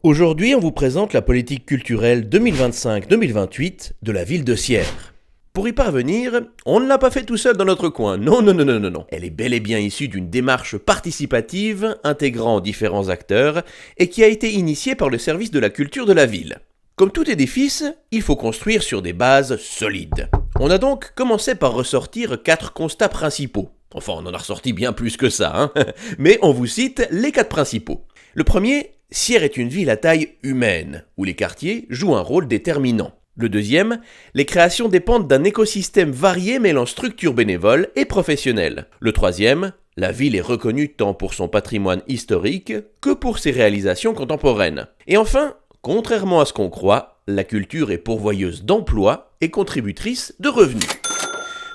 Aujourd'hui, on vous présente la politique culturelle 2025-2028 de la ville de Sierre. Pour y parvenir, on ne l'a pas fait tout seul dans notre coin, non, non, non, non, non, non. Elle est bel et bien issue d'une démarche participative intégrant différents acteurs et qui a été initiée par le service de la culture de la ville. Comme tout édifice, il faut construire sur des bases solides. On a donc commencé par ressortir 4 constats principaux. Enfin, on en a ressorti bien plus que ça, hein. Mais on vous cite les 4 principaux. Le premier, Sierre est une ville à taille humaine, où les quartiers jouent un rôle déterminant. Le deuxième, les créations dépendent d'un écosystème varié mêlant structures bénévoles et professionnelles. Le troisième, la ville est reconnue tant pour son patrimoine historique que pour ses réalisations contemporaines. Et enfin, contrairement à ce qu'on croit, la culture est pourvoyeuse d'emplois et contributrice de revenus.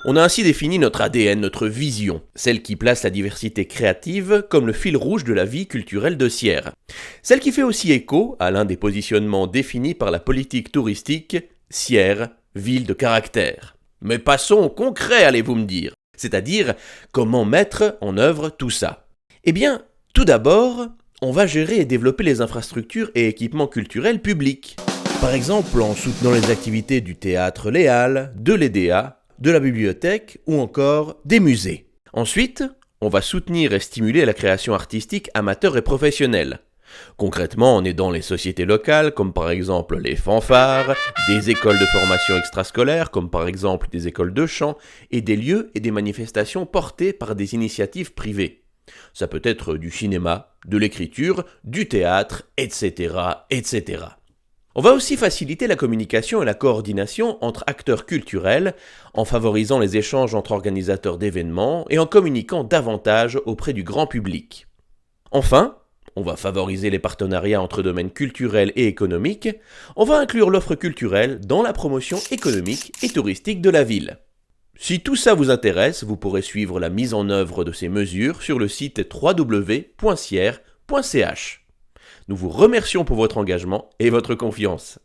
On a ainsi défini notre ADN, notre vision, celle qui place la diversité créative comme le fil rouge de la vie culturelle de Sierre. Celle qui fait aussi écho à l'un des positionnements définis par la politique touristique, Sierre, ville de caractère. Mais passons au concret, allez-vous me dire. C'est-à-dire, comment mettre en œuvre tout ça? Eh bien, tout d'abord, on va gérer et développer les infrastructures et équipements culturels publics. Par exemple, en soutenant les activités du théâtre Les Halles, de l'EDA, de la bibliothèque ou encore des musées. Ensuite, on va soutenir et stimuler la création artistique amateur et professionnelle. Concrètement, en aidant les sociétés locales, comme par exemple les fanfares, des écoles de formation extrascolaires, comme par exemple des écoles de chant, et des lieux et des manifestations portées par des initiatives privées. Ça peut être du cinéma, de l'écriture, du théâtre, etc., etc. On va aussi faciliter la communication et la coordination entre acteurs culturels en favorisant les échanges entre organisateurs d'événements et en communiquant davantage auprès du grand public. Enfin, on va favoriser les partenariats entre domaines culturels et économiques, on va inclure l'offre culturelle dans la promotion économique et touristique de la ville. Si tout ça vous intéresse, vous pourrez suivre la mise en œuvre de ces mesures sur le site www.sierre.ch. Nous vous remercions pour votre engagement et votre confiance.